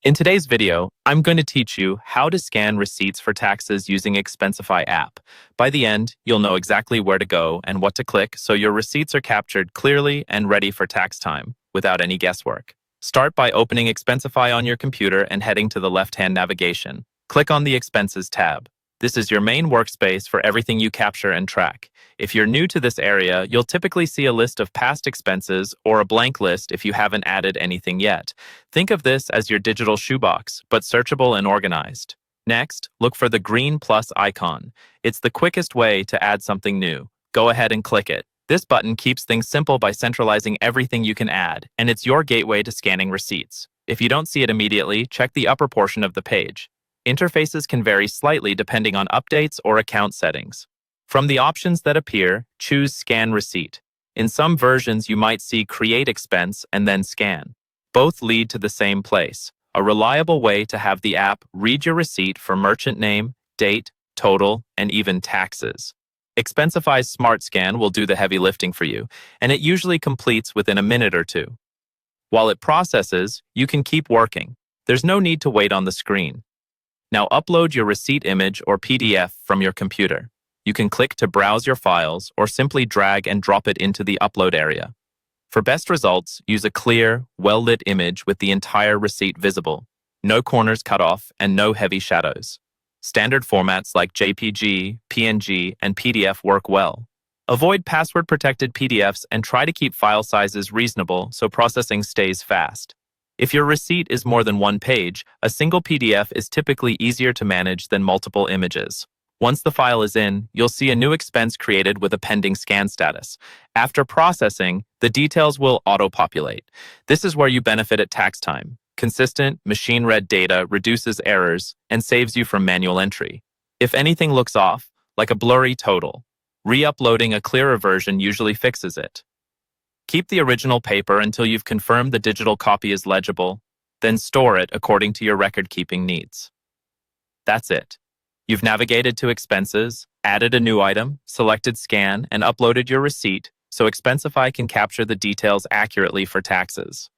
In today's video, I'm going to teach you how to scan receipts for taxes using Expensify app. By the end, you'll know exactly where to go and what to click so your receipts are captured clearly and ready for tax time without any guesswork. Start by opening Expensify on your computer and heading to the left-hand navigation. Click on the Expenses tab. This is your main workspace for everything you capture and track. If you're new to this area, you'll typically see a list of past expenses or a blank list if you haven't added anything yet. Think of this as your digital shoebox, but searchable and organized. Next, look for the green plus icon. It's the quickest way to add something new. Go ahead and click it. This button keeps things simple by centralizing everything you can add, and it's your gateway to scanning receipts. If you don't see it immediately, check the upper portion of the page. Interfaces can vary slightly depending on updates or account settings. From the options that appear, choose Scan Receipt. In some versions, you might see Create Expense and then Scan. Both lead to the same place, a reliable way to have the app read your receipt for merchant name, date, total, and even taxes. Expensify's Smart Scan will do the heavy lifting for you, and it usually completes within a minute or two. While it processes, you can keep working. There's no need to wait on the screen. Now upload your receipt image or PDF from your computer. You can click to browse your files or simply drag and drop it into the upload area. For best results, use a clear, well-lit image with the entire receipt visible, no corners cut off, and no heavy shadows. Standard formats like JPG, PNG, and PDF work well. Avoid password-protected PDFs and try to keep file sizes reasonable so processing stays fast. If your receipt is more than one page, a single PDF is typically easier to manage than multiple images. Once the file is in, you'll see a new expense created with a pending scan status. After processing, the details will auto-populate. This is where you benefit at tax time. Consistent, machine-read data reduces errors and saves you from manual entry. If anything looks off, like a blurry total, re-uploading a clearer version usually fixes it. Keep the original paper until you've confirmed the digital copy is legible, then store it according to your record-keeping needs. That's it. You've navigated to Expenses, added a new item, selected Scan, and uploaded your receipt so Expensify can capture the details accurately for taxes.